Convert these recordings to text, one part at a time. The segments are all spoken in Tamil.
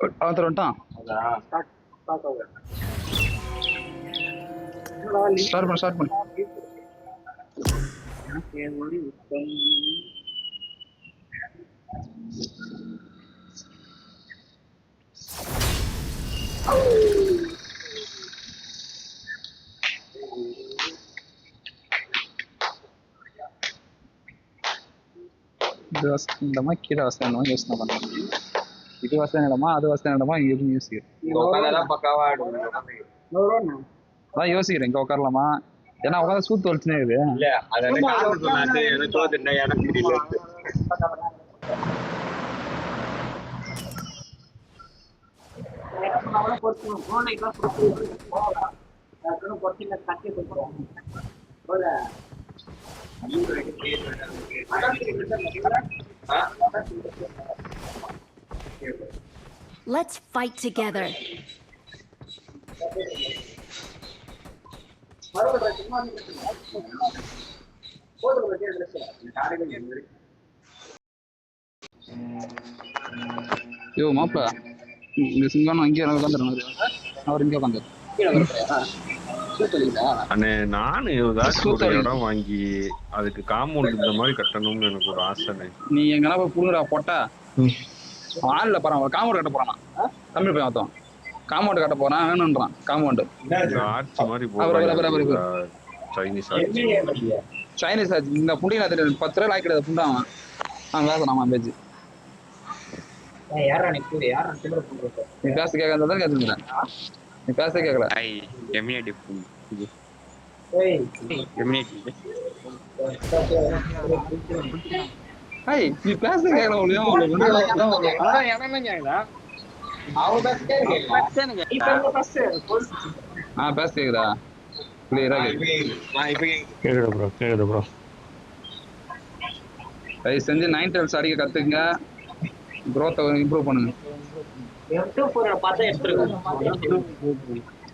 அவன் வந்துட்டான். ஸ்டார்ட் பண்ணு. இந்த மாதிரி கீழே வசதி யோசனை பண்ணலாம். இது வசதி இடமா அது வசதி இடமா எதுவும் யோசிக்கிறேன். யோசிக்கிறேன் இங்க உட்காரலாமா? ஏன்னா உட்காந்து சூத்து வலிச்சுனே இருக்குது. Let's fight together. யோ மாப்பிள, இந்த சிங்கானம் இங்கே உட்காந்துருந்தாரு. அவர் இங்கே உட்காந்து நானும் ஏதாச்சும் ஒரு இடம் வாங்கி அதுக்கு காம்பவுண்ட் இந்த மாதிரி கட்டணும்னு எனக்கு ஒரு ஆசை. நீ எங்கன்னா போய் புடுங்குறா போட்டா ஆள்ல பாரு. காம்பவுண்ட் கட்ட போறானா தமிழ் பையன் மொத்தம் காம்பவுண்ட் கட்ட போறான் வேணும்ன்றான். காம்பவுண்ட் ஆட்சி மாதிரி சைனீஸ் ஆச்சு. இந்த புண்டினா 10 ரூபாய் லாய்க்கு கிடையாது புண்டாவன். வேசனாமா பேச்சு. நீ பேச கேட்கறதான் கேட்டுக்கிறேன். நீ பேச கேட்கல. நீ பேச கேட்கல. பேச கேக்குதா? கிளியரா கேக்குது ப்ரோ. தயவு செஞ்சு 9 டெல்ஸ் அடிக்க கத்துங்க. growth இம்ப்ரூவ் பண்ணுங்க.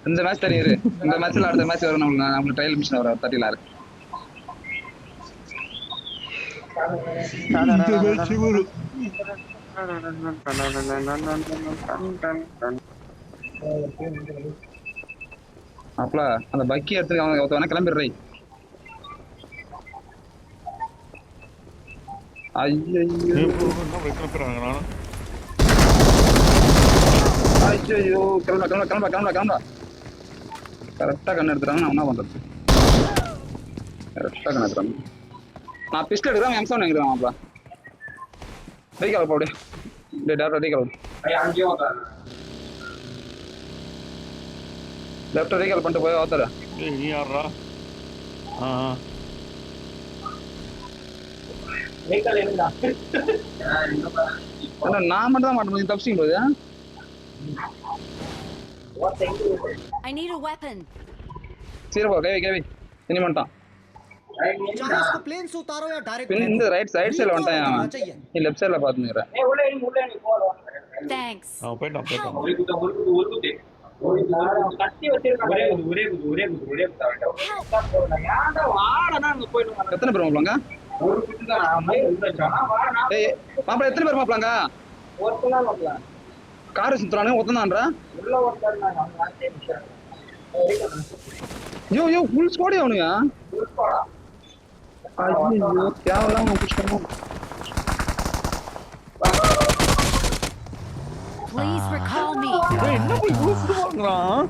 இந்த மேட்ச் தெரியுது. இந்த மேட்ச்ல அடுத்த மேட்ச் வரும். நம்ம ட்ரையல் மிஷன் வர 30 ல இருக்கு. அப்பல அந்த பக்கி எடுத்து அவங்க ஒருத்தவன கிளம்பிடுறேன். ஐயோ ஐயோ கிளம்பா கரெக்டா கண்ணு எடுத்துறாங்க. நான் என்ன பண்றது? கரெக்டா கண்ணு எடுத்துறாங்க. நான் பிஸ்டல் எடுக்கிறேன். எம்சன் எடுக்கிறேன். அப்பா ரீகால் போடு. டேரக்டா ரீகால் லெஃப்ட் ரீகால் பண்ணிட்டு போய் ஓத்தற. நீ யாரா? ரீகால் என்னடா? நான் மட்டும் தான் மாட்டேன். தப்பிச்சிங்க போது. I need a weapon. சீரோ கேவி இனி மாட்டான். चाहे उसको प्लेन से उतारो या डायरेक्ट இந்த ரைட் சைடுல வந்துட்டான். நீ லெஃப்ட் சைடுல பாத்துங்கற. உள்ள நீ போ. தேங்க்ஸ். போய்டா. கத்தி வச்சிருக்காங்க. ஒரே யாரடா வாடனா அங்க போய்டுவாங்க. எத்தனை பேர் மாப்ளங்க? ஒரு குட்டி தான். வாடனா. மாப்ள எத்தனை பேர் மாப்ளங்க? ஒருத்தனா மாப்ள. கார் சுத்துறானே ஒருத்தனான்றா? உள்ள ஒருத்தனாங்க. அவங்க ஆச்சே நிக்கிறாங்க. யோ ஃபுல் ஸ்குவாட் அவனுங்க. ஃபுல் ஸ்குவாடா? ஐயோ கேவலமா புஷ்கறோம். Please recall me. என்ன போய் கூசுறாங்கறான்?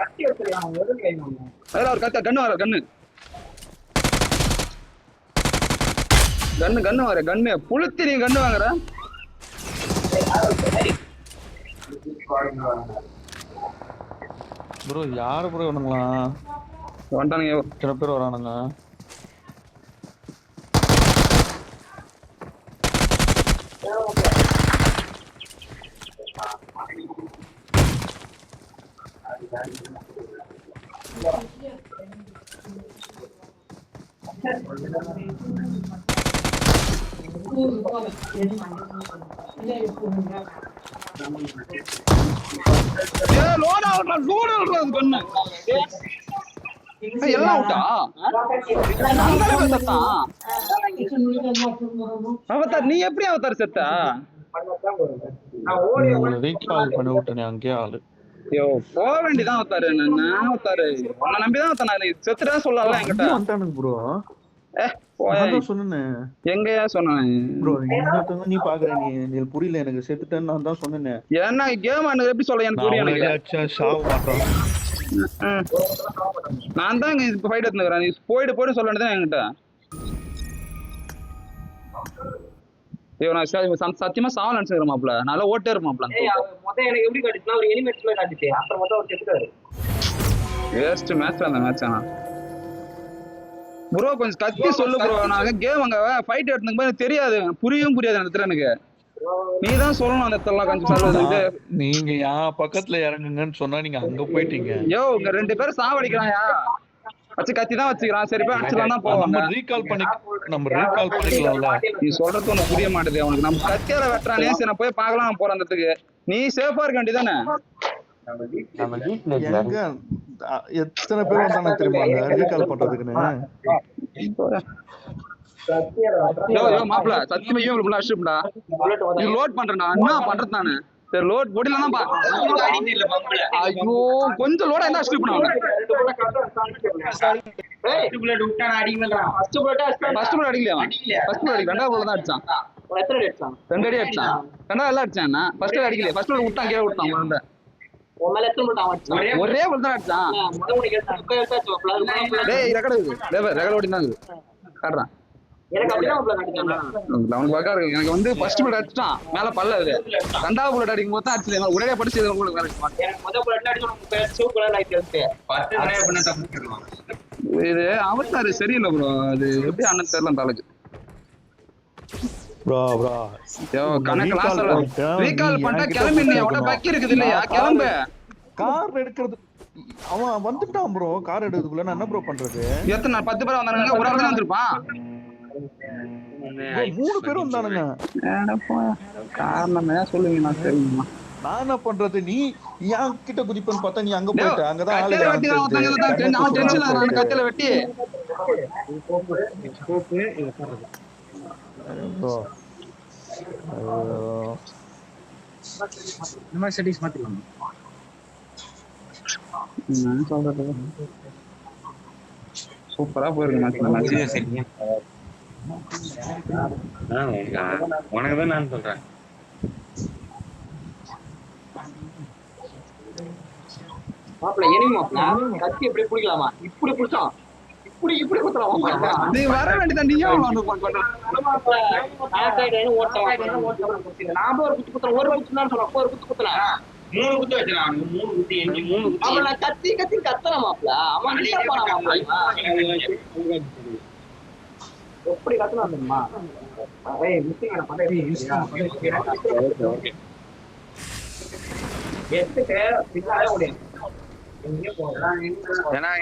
கத்தி வச்சிருக்காங்க. ஒரு கைங்க. அதல ஒரு கண்ணு வர கண்ணு புளுத்தி. நீ கண்ணு வாங்குற ப்ரோ. யாரு ப்ரோ இவனுங்களா? வந்துட்டானுங்க. எத்தனை பேர் வரானுங்க? லோட் ஆகுறா கண்ணு. எல்லாம் அவுட்டா அவதார் நீ எப்படி அவதார் செத்தா ரீகால் பண்ணி விட்டேனே அங்கேயே ஆளு. ஐயோ போக வேண்டியதான் அவதாரு நான் அவதாரு உன்னை நம்பிதான் அவத்தான செத்துட்டா சொல்லல என்கிட்ட வந்துட்டானுங்க ப்ரோ. போய் சொன்னேன் எங்கயா சொன்னேன் ப்ரோ. இன்னொருத்தவங்க நீ பாக்குற நீ புரியல எனக்கு செத்துட்டேன்னு நான் தான் சொன்னேன். ஏன்னா கேம் எனக்கு எப்படி சொல்ல எனக்கு புரியும் எனக்கு சாவ மாட்டோம். நான் தான் இங்க ஃபைட் எடுத்துக்கிறேன். நீ போயிட்டு சொல்ல வேண்டியதான் என்கிட்ட. ஐயோ நான் சத்தியமா சாவல் நினைச்சுக்கிறேன் மாப்ள. நல்லா ஓட்டே இருமாப்ல. மொத்தம் எனக்கு எப்படி காட்டுச்சுன்னா ஒரு எலிமெண்ட்ஸ்ல காட்டுச்சு. அப்புறம் மொத்தம் ஒரு செத்துட்டாரு. வேஸ்ட் மேட்ச் அந்த மேட்ச். ஆனா ப்ரோ கொஞ்சம் கத்தி சொல்லு ப்ரோ. நான் கேம் அங்க ஃபைட் எடுத்துக்கும் போது தெரியாது புரியாது அந்த இடத்துல எனக்கு. நீ தான் சொல்லணும் அந்த இடத்துல கொஞ்சம் சொல்லுது. நீங்க என் பக்கத்துல இறங்குங்கன்னு சொன்னா நீங்க அங்க போயிட்டீங்க. யோ இங்க 2 பேரும் சாவடிக்கிறாயா வச்சு கத்தி தான் வச்சுக்கிறான். சரி போய் அடிச்சலாம் தான் போவோம். நம்ம ரீகால் பண்ணிக்கலாம்ல. நீ சொல்றது ஒண்ணு புரிய மாட்டேது அவனுக்கு. நம்ம கத்தியால வெட்டுறானே. சரி நான் போய் பார்க்கலாம் போறேன் அந்த இடத்துக்கு. நீ சேஃபா இருக்க வேண்டியதானே. எத்தனை பேர் வந்தானு தெரியுமா ரீகால் பண்றதுக்குன்னு. யோ மாப்ள சத்தியமா இவங்க அடிச்சுடா. இது லோட் பண்றேன்டா. என்ன பண்றது நானு. சரி லோட் போடிலாம் தான் ஐயோ கொஞ்சம் லோடா இருந்தா அடிச்சு பண்ணுவாங்க. ஃபர்ஸ்ட் புல்லட் அடிக்கலையா? ஃபர்ஸ்ட் புல்லட் அடிக்க ரெண்டாவது புல்லட் தான் அடிச்சான். எத்தனை அடி அடிச்சான்? 2 அடி அடிச்சான். ரெண்டாவது எல்லாம் அடிச்சான். என்ன ஃபர்ஸ்ட் அடிக்கலையா? ஃபர்ஸ்ட் புல்லட் விட்டான் கீழே விட்டான். உன் மேல எத்தனை புல்லட் அடிச்சான்? ஒரே புல்லட் தான் அடிச்சான். முதல்ல உனக்கு எடுத்தாச்சு. டேய் ரெக்கார்ட் ஓடி தான் இருக்குது. காட்டுறான். எனக்கு அப்படியே புல்லட் அடிச்சானா? அவனுக்கு பக்கா இருக்கு. எனக்கு வந்து ஃபர்ஸ்ட் புல்லட் அடிச்சான். மேல பல்ல அது. ரெண்டாவது புல்லட் அடிக்கும் போது தான் அடிச்சது. ஒரே படிச்சு உங்களுக்கு வேற எனக்கு முதல் புல்லட் அடிச்சு உனக்கு சூப்பர் கலர் லைட் இருக்கு. 10 தடவை பண்ண தப்பு. இது அவதாரு சரியில்லை ப்ரோ. அது எப்படி அண்ணன் தெரியல தலைக்கு. ப்ரோ யோ கணக்கெல்லாம் சொல்ல. ரீகால் பண்ணா கிளம்பி நீ அவட பக்கி இருக்குது இல்லையா? கிளம்பு. கார் எடுக்கிறது அவன் வந்துட்டான் ப்ரோ. கார் எடுக்கிறதுக்குள்ள நான் என்ன ப்ரோ பண்றது? எத்தனை 10 பேர் வந்தானுங்க. ஒரு ஆள் தான் வந்திருப்பான். 3 பேர் வந்தானுங்க. காரணமே சொல்லுங்க. நான் தெரியுமா நான் என்ன பண்றது? நீ என் கிட்ட குதிப்பன்னு பார்த்தா நீ அங்க போயிட்ட. அங்கதான் ஆளு கத்தில வெட்டி இந்த மாதிரி செட்டிங்ஸ் மாத்திக்கலாம். சொல்றது சூப்பரா போயிருக்கு. உனக்கு தான் நான் சொல்றேன். மாப்பிள்ள எனிமி மாப்பிள்ள கத்தி எப்படி பிடிக்கலாமா? இப்படி பிடிச்சான். இப்படி குத்துறான். நீ வர வேண்டியதான். நீயும் நாம ஒரு குத்து குத்துறோம். ஒரு குத்து தான் சொல்றோம். ஒரு குத்து குத்துறேன். 3 குத்து வச்சிடலாம். 3 குத்து எண்ணி 3 குத்து. அவன் கத்தி கத்தலாம் மாப்பிள்ள. அவன் எப்படி கத்தலாம் தெரியுமா?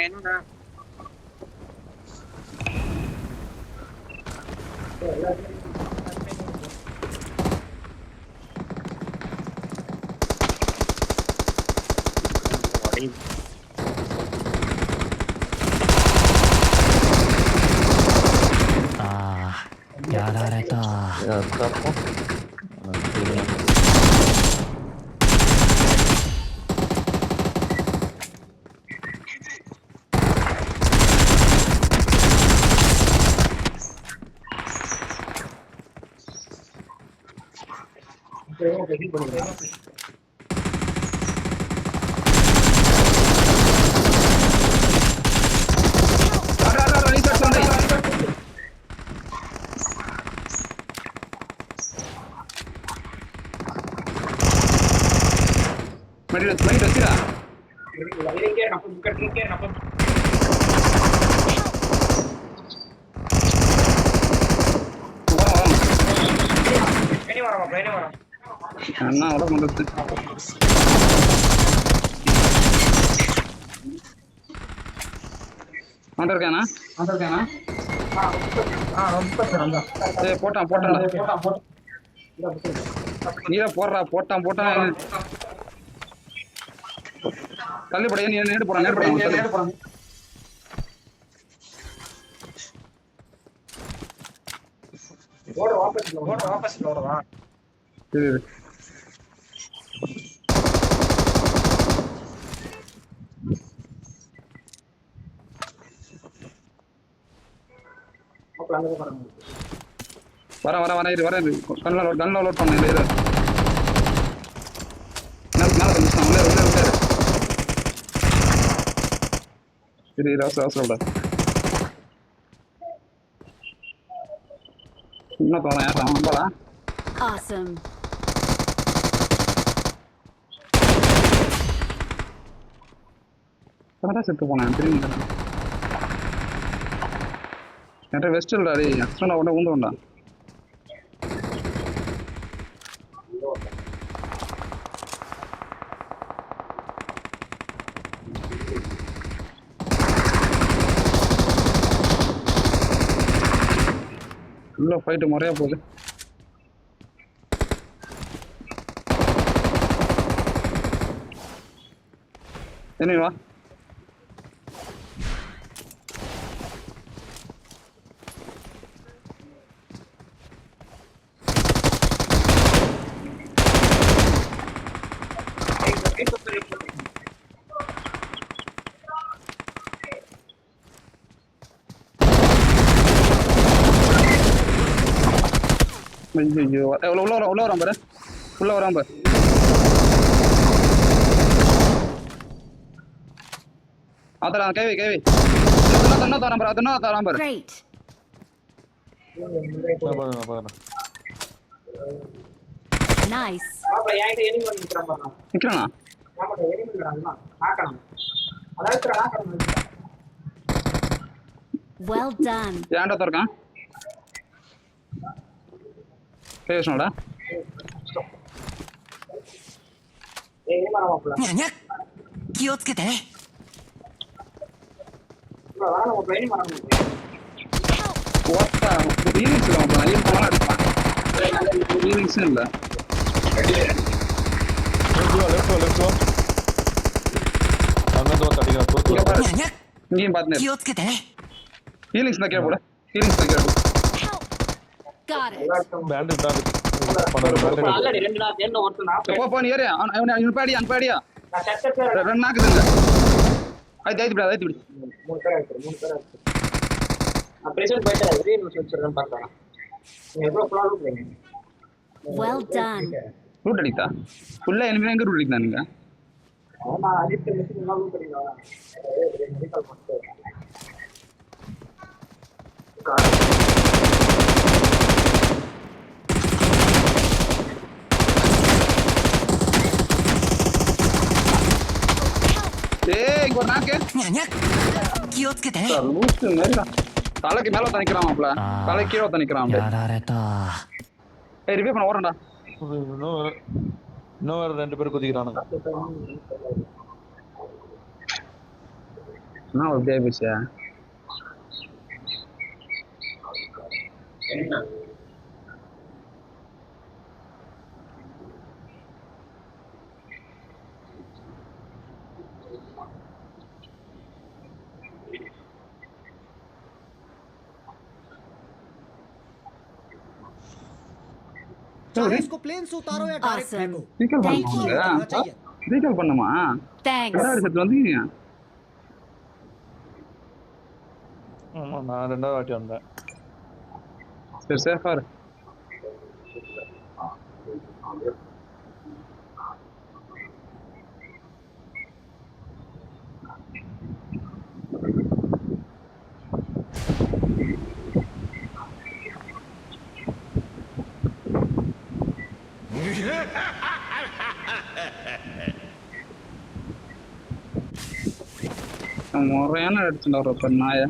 என்னやられた。என்ன வர பண்றது? வந்திருக்கானா? போட்டான் தள்ளி படையா. நீ நேடு போறான். இரு. வரேன் இரு வரேன் கன்ல லோட் பண்ண இரு மேல வந்துட்டான் உள்ளே இரு அவசரம் இன்னும் தோணும் யாரா போடா Awesome. கரெக்டாக செத்து போனேன் திரும்பி என்கிட்ட வெஸ்ட் இல்லடா டேய் அக்ஷனா உடனே ஊந்துவண்டா உள்ள ஃபைட்டு முறையா போகுது என்ன வா ஐயோ உள்ள வரான் பாரு உள்ள வரான் பாரு அதான் கேவி தன்னா தரான் பாரு Great. Nice. நிக்கிறானா Well done. ஏன்டா தரக்கான் பேசணும்டா ஓட்டா ஃபீலிங்ஸ் இல்ல மாப்ள ஐயோ போலாம் அடிப்பான் ஃபீலிங்ஸ் இல்ல லெஃப்ட் வா அண்ணா தோ தடிங்க தோத்து இங்கேயும் பாத்துனே ஃபீலிங்ஸ் தான் கேட்போட ஃபீலிங்ஸ் தான் கேட்போட Got it. பேண்ட் ஆல்ரெடி 2 நாள் என்ன ஒருத்தன் போ நீ ஏறு அன்பாடியா ரெண்டு நாக்குதுங்க ஐத்து விடு மூணு பேர் இருக்கு நான் பிரசன்ட் போயிட்டேன் ரீ நியூஸ் வச்சிரேன் பார்த்தா நீங்க எவ்வளவு ஃபுல்லா ரூட் Well done. ரூட் அடித்தா ஃபுல்லா எனிமே எங்க ரூட் அடித்தா நீங்க நான் அடிச்ச மிஷின் எல்லாம் ரூட் அடிக்கலாம் மெடிக்கல் பண்ணிட்டு ஏய் இங்க ஒரு நாக்கு லூசு மாதிரிடா தலைக்கு மேல தான் நிக்கிறான் மாப்ள தலைக்கு கீழே தான் நிக்கிறான் ஏய் ரிவ்யூ பண்ண ஓரண்டா இன்னும் வேற 2 பேர் குதிக்கிறானுங்க நான் அப்படியே போச்சா चाहे इसको प्लेन से उतारो या डायरेक्ट Awesome. फेंको ரீகால் Thank you. करना चाहिए ரீகால் பண்ணுமா Thanks. ரெண்டாவது செத்து வந்தீங்க ஆமா நான் ரெண்டாவது வாட்டி வந்தேன் சரி சேஃபா இரு முறையான அடிச்சுட்டா ஒரு நாய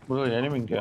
ப்ரோ எனிமிங்க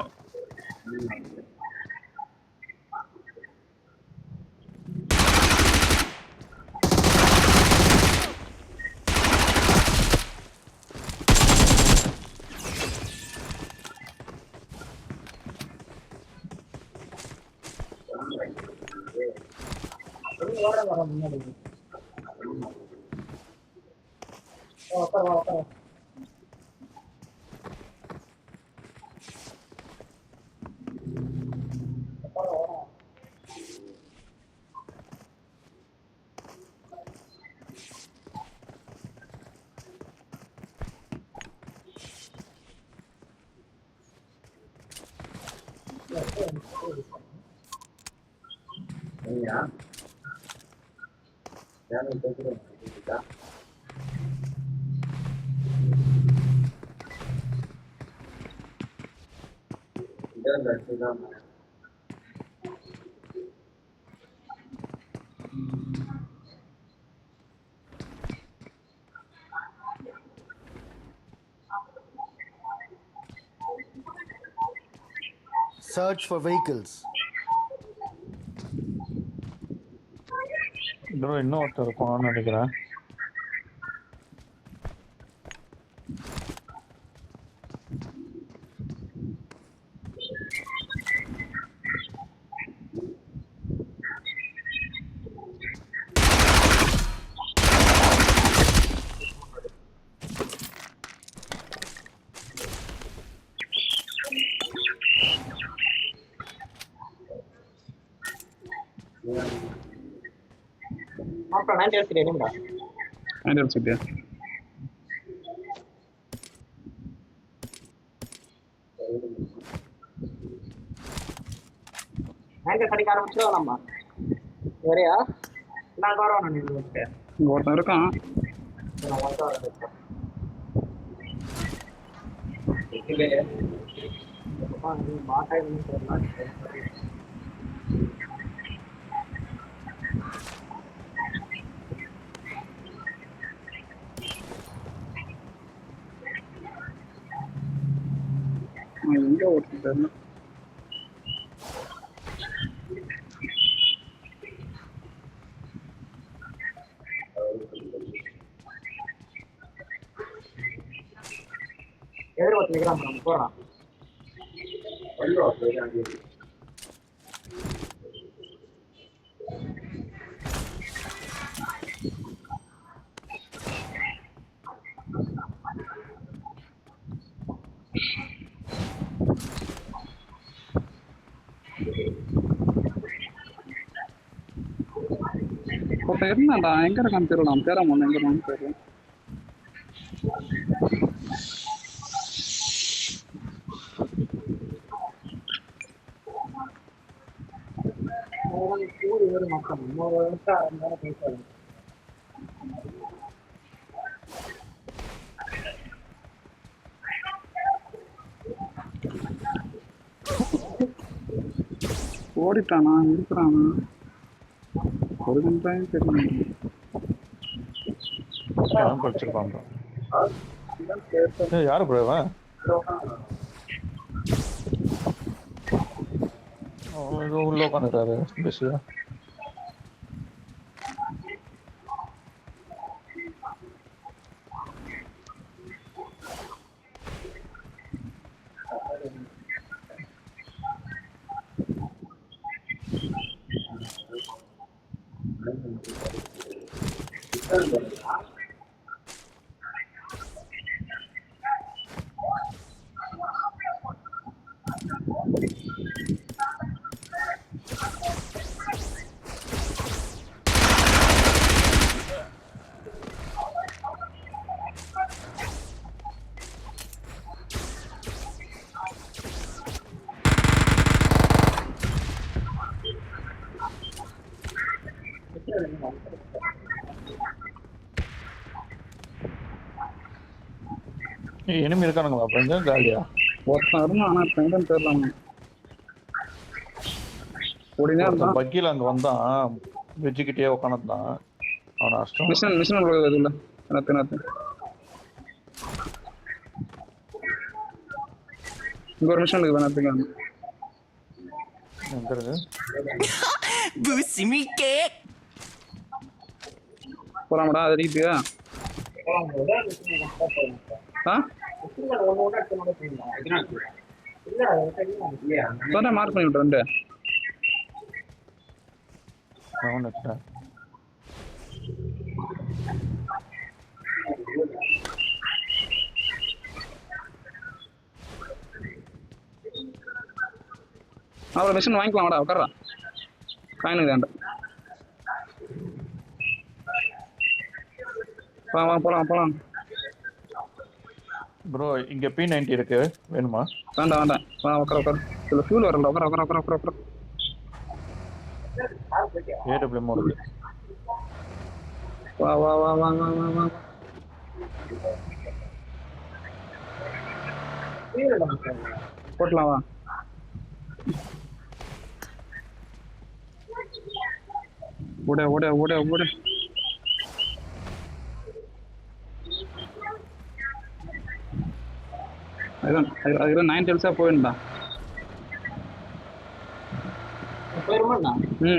Search for vehicles. ப்ரோ இன்னும் ஒருத்தர் இருப்பான்னு நினைக்கிறேன். அப்புறம் 90 எடுத்துட்டு என்னடா ஆண்டர் சுத்தியா ஹேங்கர் கடிக்க ஆரம்பிச்சிடும் நம்ம வேறையா நான் வரோம் நான் இங்க ஒருத்தன் இருக்கான். எங்க ஒருத்தன் எதிர ஒருத்தர் நிக்கிறான் நம்ம போறான் ஒருத்தன் இருந்தான்டா. எங்க இருக்கான்னு தெரியல. அவன் பேரா ஒண்ணு எங்க இருக்கான்னு தெரியல. கூறு வேறு மக்கள் இன்னொரு வருஷம் இருந்தாலும் பேசுவாங்க ஓடிட்டானா இருக்கிறானா ஒரு நிமிஷம் தெரியல. படிச்சிருப்பான் ப்ரோ. யாரு ப்ரோ இவன்? ஏதோ உள்ள உட்காந்துட்டாரு பேசுவா. இனிமே இருக்கானுங்களா கொஞ்சம் காலியா ஒருத்தன் இருந்தான் ஆனா இப்ப எங்கன்னு தெரியல அவன். ஓடினே இருந்தான். பக்கில அங்க வந்தான் வெஜ்ஜுக்கிட்டே உட்காந்துதான் அவன அஷ்டம் மிஷன் உள்ள இல்ல எனக்கு இங்க ஒரு மிஷன் இருக்கு வேணாத்துக்கு எங்க இருக்கு போலாமடா அது அடிக்குது மார்க் பண்ணி விட்டு ரெண்டு அவன் எடுத்துட்டேன் அவ்வளோ மிஷின் வாங்கிக்கலாம் வாடா உட்காரா காயினுக்கு வேண்டாம் வா போலாம் ப்ரோ இங்க P90 இருக்கு வேணுமா வேண்டாம் வா உட்கார இதுல ஃபியூல் வரல உட்கார AWM இருக்கு வா போட்டலாம் வா ஓட அதுதான் 9 டெல்ஸா போயிருந்தா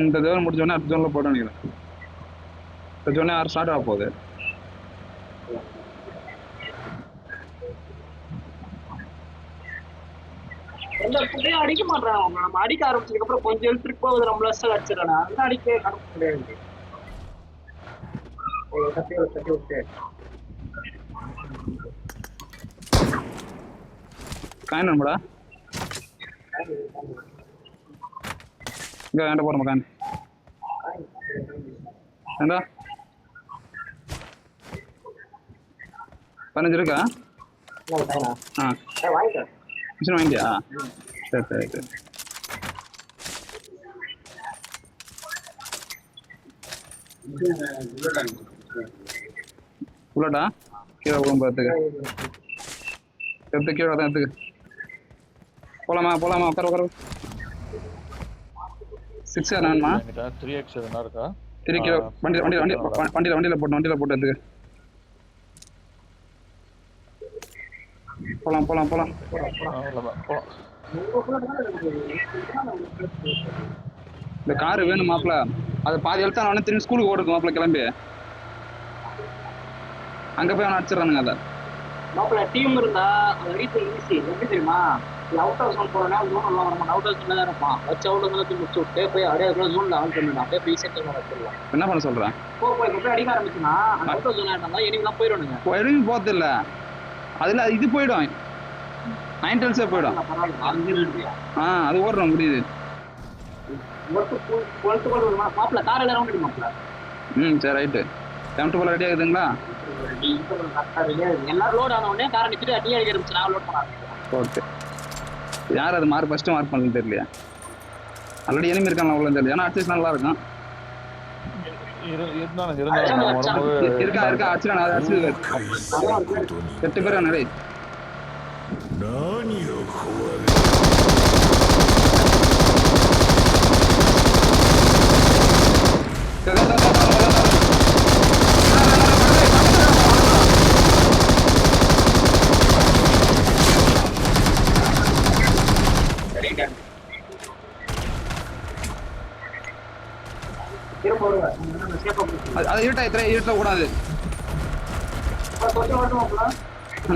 இந்த ஜோன் முடிஞ்சோடனே அடுத்த ஜோன்ல போட நினைக்கிறேன் இந்த ஜோனே 6 ஸ்டார்ட் ஆக போகுது அடிக்க மாட்டான் நம்ம அடிக்க ஆரம்பிச்சதுக்கு அப்புறம் கொஞ்சம் எழுத்துட்டு போகுது நம்மள அடிச்சிடறான் அதெல்லாம் அடிக்க கணக்கு கிடையாது தட்டி விட்டு காயின் வேணுமாடா இங்க வேண்ட போறோம் காயின் ஏண்டா 15 இருக்கா மிஷின் வாங்கிட்டியா சரி உள்ளடா கீழே விழும் பார்த்துக்கு கீழே தான் எடுத்துக்கு போலாமா உட்கார 6 வேணுமா 3x எதுனா இருக்கா 3 கிலோ வண்டியில போட்டு எடுத்துக்கு போலாம் இந்த காரு வேணும் மாப்பிள அது பாதி எழுத்தா அவனே திரும்பி ஸ்கூலுக்கு ஓடுது மாப்பிள கிளம்பி அங்க போய் அவனை அடிச்சிடறானுங்க அதை மாப்பிள்ள டீம் இருந்தா அது வீட்டு ஈஸி எப்படி தெரியுமா அவுட் ஹவுஸ் ஒன் போறேன்னா ஜோன் எல்லாம் வரமாட்டான் அவுட் ஹவுஸ் தான் இருப்பான் வச்சு அவுட் ஹவுஸ் முடிச்சு விட்டு போய் அப்படியே ஜோன்ல ஆன் பண்ணிடலாம் அப்படியே போய் செட்டில் வச்சிடலாம் என்ன பண்ண சொல்றேன் போய் அடிக்க ஆரம்பிச்சுன்னா அந்த அவுட் ஹவுஸ் ஜோன் ஆயிட்டா எனிமெல்லாம் போயிடுவானுங்க எதுவுமே போறது இல்ல அதுல இது போயிடும் 9 டெல்ஸே போயிடும் அது ஓடுறோம் முடியுது மாப்பிள்ள கார் எல்லாம் ரவுண்ட் மாப்பிள்ள சரி ரைட்டு டெம்ட் போல ரெடி ஆகுதுங்களா எல்லாரும் லோட் ஆன உடனே காரை நிறுத்திட்டு அடி அடிக்க ஆரம்பிச்சு நான் லோட் பண்ண ஓகே யார் அது ஃபர்ஸ்ட் மார்க் பண்ணது தெரியலையா ஆல்ரெடி எனிமி இருக்காங்க அவ்வளோ தெரியல ஏன்னா அட்லீஸ்ட் நல்லா இருக்கும் இருக்கா அடிச்சிடா அடிச்சு 8 பேர் நடை அது இருட்ட கூடாது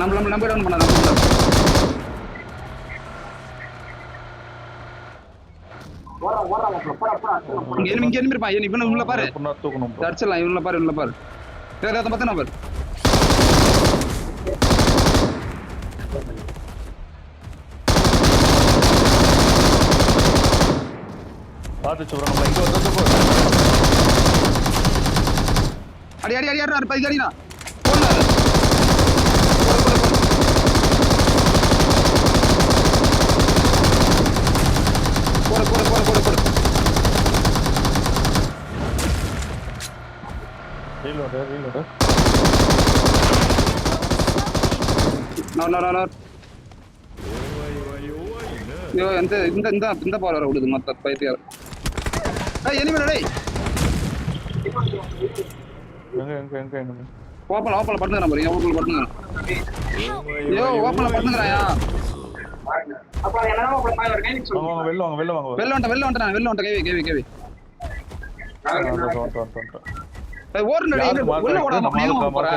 நம்ம டவுன் பண்ணாத இங்க எனிமி இருப்பான் இவன உள்ள பாரு அடிச்சிடலாம் இவன பாரு 10 நம்பர் பாத்து சொல்றோம் நம்ம இங்க வந்து போ அடி அடி அடி அடி 10 அடினா போடு ரீலோட் நோ யோ இந்த பால் வர விடுது மொத்த பைத்தியார் எனிமே டேய் எங்க ஓப்பன்ல படுத்துங்கறான் பாரு ஓப்பன்ல படுத்துங்கறான் யோ ஓப்பன்ல படுத்துங்கறாயா அப்ப என்னடா அப்ப பாய் ஒரு கைனிக் சொல்லு வெளில வாங்க கேவி ஓடுறா டேய் உள்ள ஓடாத நீங்க போற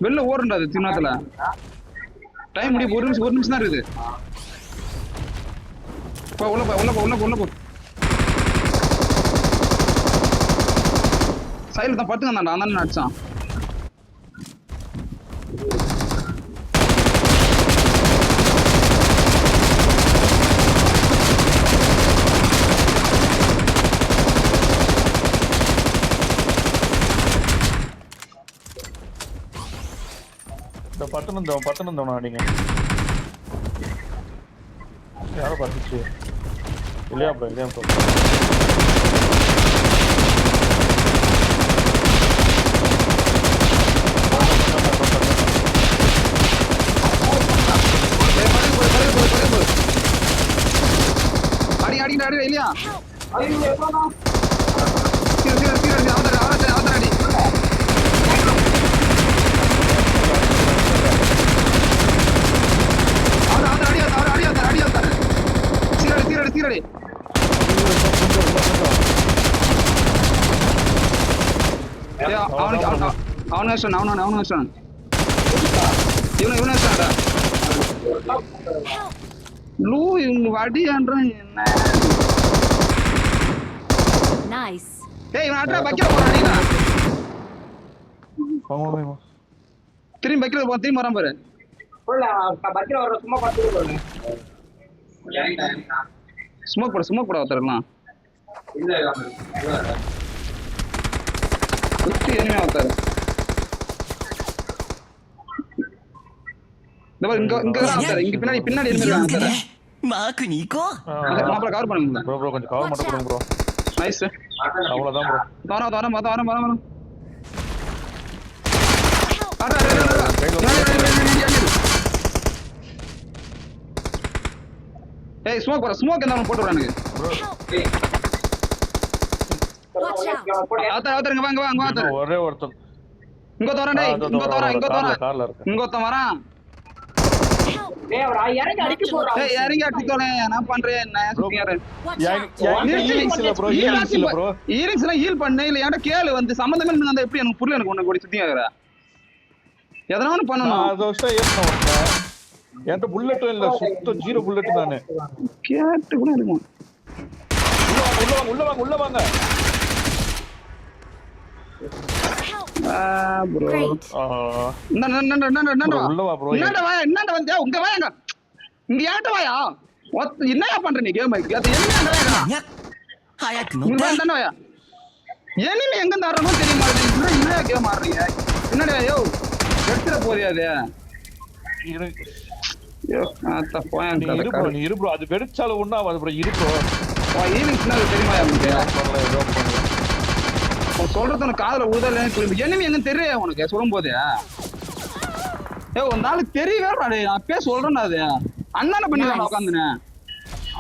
வெளில ஓடுறா அது சின்னத்துல டைம் முடிய ஒரு நிமிஷம் தான் இருக்குது உள்ள போ சைடுல தான் பட்டுங்க நான் தானே அடிச்சான் இந்த பட்டணம் அடிங்க யாரோ பார்த்துச்சு இல்லையா ப்ரோ அடி இல்லையா சீரடி அவனு லூ இவங்க வடியான்றான் என்ன Nice. டேய் இவன் அட்ரா பக்கிர போறானீடா வாங்க திரும்பி வரான் பாரு புள்ள பக்கிர வர சும்மா பாத்துட்டு போறேன் ஸ்மோக் போட ஒருத்தரலாம் இல்ல சுத்தி எனிமே ஒருத்தர் இங்க பின்னாடி இருக்காங்க மாக்கு நீக்கோ மாப்ள கவர் பண்ணுங்க ப்ரோ கொஞ்சம் கவர் மட்டும் கொடுங்க ப்ரோ நைஸ் அவ்வளவுதான் ப்ரோ வரோம் ஏய் ஸ்மோக் என்ன போட்டு விடுறானுங்க Watch out. ஆத்தறங்க வாங்க ஆத்தற ஒரே ஒருத்தன் இங்க தோறேன் கார்ல இருக்கு இங்க வரான் டேய் அவரா இறங்கி அடிக்க போறா ஏய் இறங்கி அடிச்சோனே நான் பண்றேன் என்ன சுத்தியாரு Watch out. ஈரிங்ஸ்ல ஹீல் பண்ணு இல்ல ஏன்டா கேளு வந்து சம்பந்தமே இல்ல அந்த எப்படி எனக்கு புரியல எனக்கு ஒண்ணு கூட சுத்தியாகற எதனால பண்ணனும் அத வச்சா ஏறணும் என்கிட்ட புல்லட்டும் இல்ல சுத்த ஜீரோ புல்லட் நானு கேட் கூட இருக்கும் உள்ள வாங்க ப்ரோ Great. உள்ள வா ப்ரோ என்னடா வந்தியா உங்க வாங்க இங்க ஏன்டா வாயா என்னயா பண்ற நீ கேம் அது என்ன வாயா 早く乗 இங்க って தான வாயா எனிமி எங்க தரணும் தெரிய மாட்டேங்குது இன்னும் கேம் ஆடுறீங்க என்னடா யோ எடுத்துற போறியா அது யோ அத போயன் கதை நீ இரு ப்ரோ அது வெடிச்சால ஒண்ணா அது ப்ரோ இரு ப்ரோ ஈவினிங்ஸ்னா தெரியுமா உங்களுக்கு சொல்றது உனக்கு காதுல ஊதலன்னு புரியுது எனிமி எங்க தெரியல உனக்கு சொல்லும் போதே ஏ ஒரு நாள் தெரியவே நான் அப்பயே சொல்றேன் அது அண்ணான பண்ணிடலாம் உட்காந்துனேன்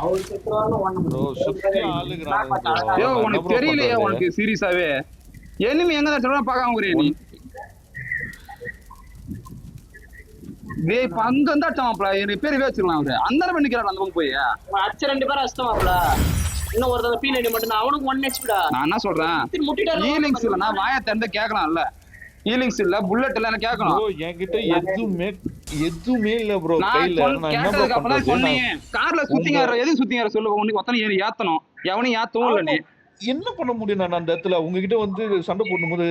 அவர் சுத்துறாரு ஒண்ணு ப்ரோ சுத்தி ஆளுங்கறாங்க ஐயோ உனக்கு தெரியலையே உனக்கு சீரியஸாவே எனிமி எங்க தான் சொல்றா பார்க்காம குறே நீ டேய் பங்க வந்தா சாப்ள எனக்கு பேர் வெச்சிரலாம் அவரு அண்ணான பண்ணிக்கறான் அந்த போய் அச்ச ரெண்டு பேரும் அஸ்தமாப்ல இன்னும் ஒருத்தன் பீனடி மட்டும் அவனுக்கு 1 HP டா நான் என்ன சொல்றேன் ஈலிங்ஸ் இல்லனா வாயை திறந்து கேட்கலாம்ல ஈலிங்ஸ் இல்ல புல்லட் இல்ல நான் கேட்கணும் ப்ரோ என்கிட்ட எதுமே இல்ல ப்ரோ நான் கையில நான் என்ன கேட்டதுக்கு ப்ரோ அப்புறம் பண்றது சொன்னீங்க கார்ல சுத்திங்க எது சுத்திங்க சொல்லு உனக்கு ஒத்தனை ஏறி ஏத்தணும் எவனையும் ஏத்தவும் இல்ல நீ என்ன பண்ண முடியும் நான் அந்த இடத்துல உங்ககிட்ட வந்து சண்டை போடும்போது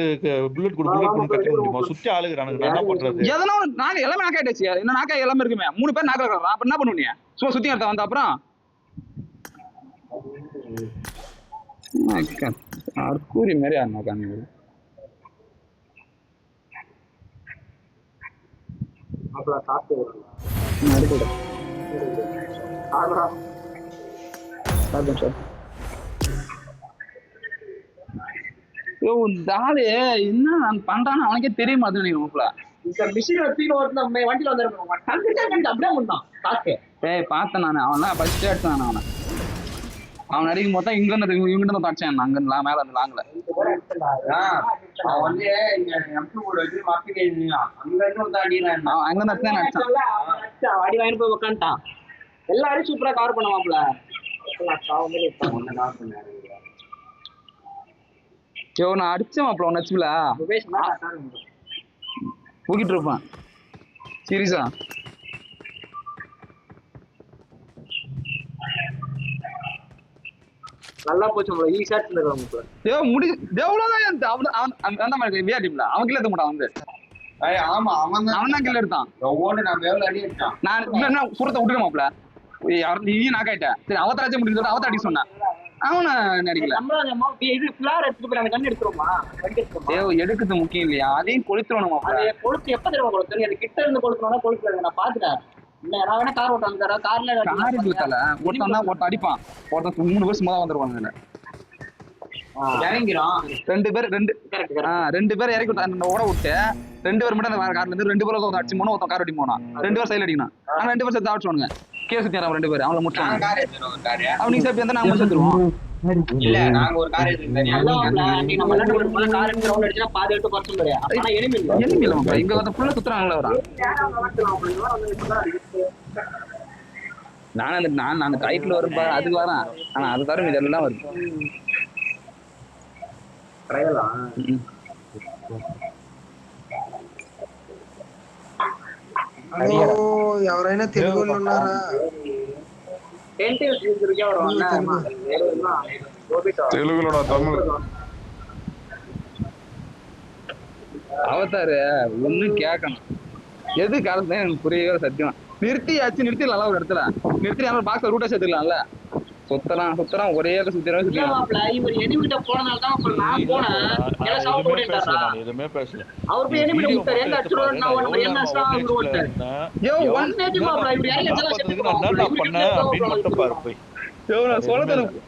புல்லட் கட்ட முடியுமா? சுத்தி ஆளுகிறானுங்க, நான் என்ன பண்றது? எதனா நாங்க எல்லாமே நாக்க ஆயிடுச்சு. என்ன நாக்க எல்லாமே இருக்குமே. 3 பேர் நாக்க இருக்காங்க. அப்ப என்ன பண்ணுவீங்க? சும்மா சுத்தி எடுத்த வந்த அப்புறம் கூறி மாதிரி ஆனாங்க. அப்புறம் சாப்பிட்டு இந்த ஆளு என்ன நான் பண்றான்னு அவனுக்கே தெரிய மாட்டேங்குது. இந்த மிஷின் வச்சுன்னு ஒருத்தன் நம்ம வண்டியில வந்துருக்கோம் அப்படியே பண்ணான் காசு. பார்த்தேன் நான். அவன் ஃபர்ஸ்ட் அடிச்சான். அவன் அடிக்கும் போது இங்க இருந்து இவங்கிட்ட தான் அடிச்சான். அங்க மேல அந்த லாங்ல அவன் வந்து இங்க எம்டி கூட வச்சு மாத்திட்டு அங்க இருந்து வந்து அடிக்கிறான். அங்க இருந்து அடிச்சான். அடி வாங்கி போய் உட்காந்துட்டான். எல்லாரும் சூப்பரா கவர் பண்ணுவாப்ல. நான் அடிச்சேன் அப்பல ஒன்னு வச்சுல ஊக்கிட்டு இருப்பான். சீரியஸா நல்லா போச்சு நம்மள ஈஸியா இருந்துருவாங்க. முடி எவ்வளவுதான் அந்த மாதிரி விஆர்டிம்ல அவன் கிட்ட எடுக்க மாட்டான் வந்து. ஆமா அவன் தான் கிட்ட எடுத்தான். நான் எவ்வளவு அடி எடுத்தான். நான் இல்ல சுரத்தை விட்டுருமாப்ல. நீ நாக்காயிட்ட. சரி அவத்தாச்சும் முடிஞ்சு அவத்த அடி சொன்னேன். அவனை நடிக்கல. எடுக்கிறது முக்கியம் இல்லையா? அதையும் கொளுத்துறோம். கொளுத்து எப்ப தெரியுமா கொளுத்து? எனக்கு கிட்ட இருந்து கொளுத்துனா கொளுத்து நான் பாத்துட்டேன். நான் வேணா கார் ஓட்டாங்க கார்ல ஒருத்தன் தான் ஒருத்தன் அடிப்பான். ஒருத்தன் 3 பேர் சும்மா தான் வந்துருவாங்க. இறங்கிறோம் 2 பேர் 2 பேர் இறக்கி விட்டு ஓட விட்டு 2 பேர் மட்டும் அந்த கார்ல இருந்து 2 பேரும் அடிச்சு போனோம். ஒருத்தன் கார் ஓட்டி போனான். 2 பேர் சைல் அடிக்கணும். ஆனா 2 பேர் சேர்த்து ஆடிச்சோனுங்க. கேஸ் சுத்தியாரம் 2 பேர் அவங்கள முடிச்சாங்க. அவனுக்கு சேர்த்து வந்தா நாங்க சேர்த்துருவோம். இல்ல நாங்க ஒரு கார் எடுத்துட்டோம். கார் எடுத்து ரவுண்ட் அடிச்சா பாதி எடுத்து பர்சன் கிடையாது. ஆனா எனிமி இல்ல இங்க வந்து ஃபுல்லா சுத்துறாங்களே வரான். நான் அந்த டைட்டில் வரும் பாரு அதுக்கு வரேன். ஆனா அது தரும் இதெல்லாம் வருது. హలో ఎవరైనా తెలుగు వాళ్ళు ఉన్నారా? తెలుగులోడా తమిళ్ அவதாரு ஒன்னும் கேட்கணும். எது காலத்துல எனக்கு புரியவே சத்தியமா. நிறுத்திடலாம் ஒரு இடத்துல நிறுத்தி நம்ம பாக்ஸ்ல ரூட்டா சேர்த்துக்கலாம்ல. சுத்தலாம் ஒரே சுத்திரம்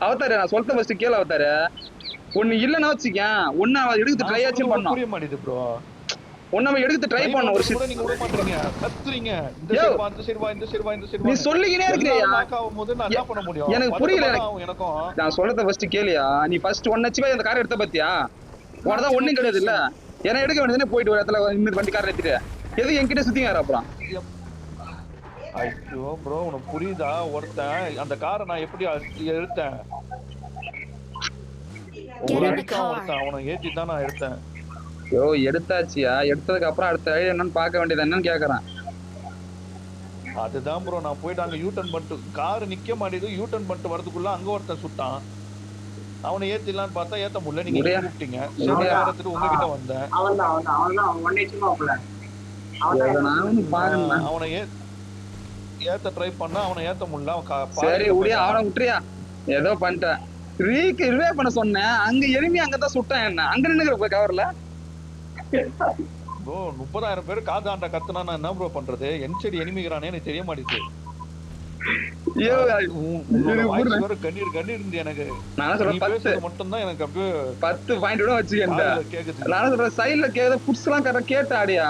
அவதாரு. நான் சொல்ல ஃபர்ஸ்ட் கேளு அவதாரு. ஒண்ணு இல்லன்னா வச்சுக்கேன் ஒன்னு எடுத்து ட்ரை ஆச்சும் பண்ணோம். புரிய மாட்டேங்குது ப்ரோ. ஒண்ணு எடுத்து ட்ரை பண்ண ஒரு ஷிட் நீங்க விட மாட்டீங்க. கத்துறீங்க. இந்த சைடு இந்த சைடு நீ சொல்லிக்கினே இருக்கறியா? நாக்காவும்போது நான் என்ன பண்ண முடியும்? எனக்கு புரியல. நான் சொல்றத ஃபர்ஸ்ட் கேளியா? நீ ஃபர்ஸ்ட் ஒன்னு வச்சு அந்த கார் எடுத்த பத்தியா? உனதான் ஒண்ணும் கிடையாது இல்ல. ஏன்னா எடுக்க வேண்டியதுனே போயிட்டு ஒரு இடத்துல இந்த வண்டி கார் எடுத்துட்டு எது என்கிட்ட சுத்திங்க அப்புறம். ஐயோ ப்ரோ உனக்கு புரியுதா? ஒருத்தன் அந்த காரை நான் எப்படி எடுத்தேன்? அவனை ஏற்றி தான் நான் எடுத்தேன். எடுத்தாச்சியா? எடுத்ததுக்கு அப்புறம் அடுத்த என்னன்னு பார்க்க வேண்டியது என்னன்னு கேக்குறேன். அதுதான் ப்ரோ நான் போயிட்டு அங்க யூட்டர்ன் பண்ணிட்டு கார் நிக்க மாட்டேங்குது. யூட்டர்ன் பண்ணிட்டு வரதுக்குள்ள அங்க ஒருத்தன் சுட்டான். அவனை ஏத்திடலான்னு பார்த்தா ஏத்த முடியல. நீங்க கூப்பிட்டீங்க. சரி உங்ககிட்ட வந்தேன். அவனை ஏத்த ட்ரை பண்ணா அவனை ஏத்த முடியல. சரி அவனை விட்டுறியா? ஏதோ பண்ணிட்டேன். ரிவே பண்ண சொன்னேன். அங்க எனிமி அங்கதான் சுட்டான். என்ன அங்க நின்னுக்கிற கவர்ல ப்ரோ 30,000 பேர் காதாண்ட கத்துனா நான் என்ன ப்ரோ பண்றது? என்சைடு எனிமிக்கிறானே எனக்கு தெரிய மாட்டேங்குது. கண்ணீர் இருந்து எனக்கு மட்டும் தான் எனக்கு அப்படியே 10 பாயிண்ட் கூட வச்சுக்கேன். கேக்குது. நான் சொல்றேன் சைடுல புட்ஸ் எல்லாம் கேட்டாடியா?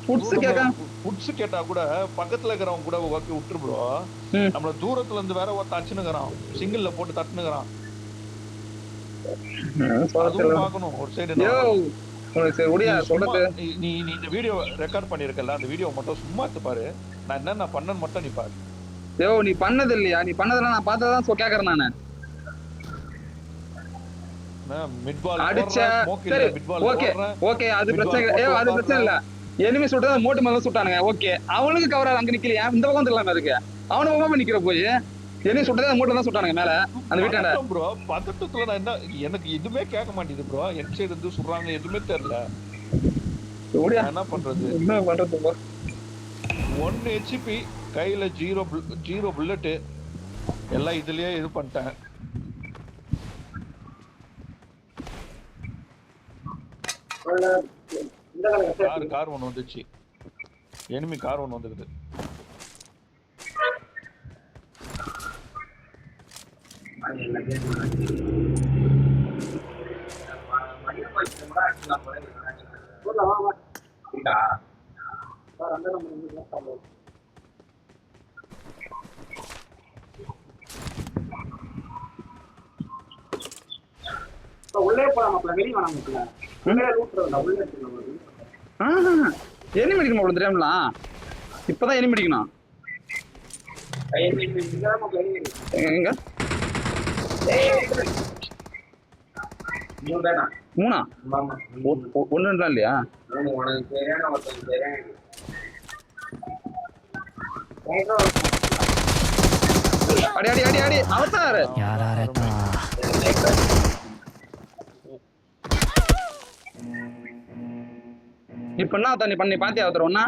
புட்ஸ் கேட்டா கூட பக்கத்துல இருக்கிறவங்க கூட விட்டுரு ப்ரோ. நம்மள தூரத்துல இருந்து வேற ஒருத்த அடிச்சுனுக்குறான். சிங்கிள்ல போட்டு தட்டுனுக்குறான். பாக்கணும் ஒரு சைடு. நீ இந்த வீடியோ ரெக்கார்ட் பண்ணிருக்கல அந்த வீடியோ மட்டும் சும்மா எடுத்து பாரு. நான் என்ன பண்ணேன்னு மட்டும் நீ பாரு. நீ பண்ணது இல்லையா? நீ பண்ணதெல்லாம் நான் பார்த்ததான் கேக்குறேன் நானு. மிட்பால் அடிச்ச ஓகே அது பிரச்சனை இல்ல. எனிமி சுட்டா மோட்டு மேல சுட்டானுங்க. ஓகே அவனுக்கு கவரா அங்க நிக்கலையா? இந்த பக்கம் இல்லாம இருக்கு. அவனு பக்கம் நிக்கிற போய் என்ன சுட்டதே மூட்டை தான் சுட்டானுங்க மேல அந்த வீட்டாண்ட. ப்ரோ பதட்டத்துல நான் என்ன எனக்கு எதுவுமே கேட்க மாட்டேங்குது ப்ரோ. ஹெட் சைடு இருந்து சுடுறாங்க எதுவுமே தெரியல. ஓடியா என்ன பண்றது? என்ன பண்றது ப்ரோ? 1 HP கையில 0 புல்லட் எல்லாம் இதுலயே இது பண்ணிட்டேன். கார் ஒன்று வந்துச்சு. எனிமி கார் ஒன்று வந்துருக்குது. உள்ளே போலாமாப்ல வெளியே வேணாமாப்ல உள்ளே லூட்றதா உள்ளே எனிமி அடிக்கணும் அவ்வளவு தெரியாமலாம். இப்பதான் எனிமி அடிக்கணும். எங்க 3 1 2 இல்லையா? அடி அடி அடி அடி அவதார் இப்ப என்ன தண்ணி பண்ணி பாத்தியா அவதார் ஒண்ணா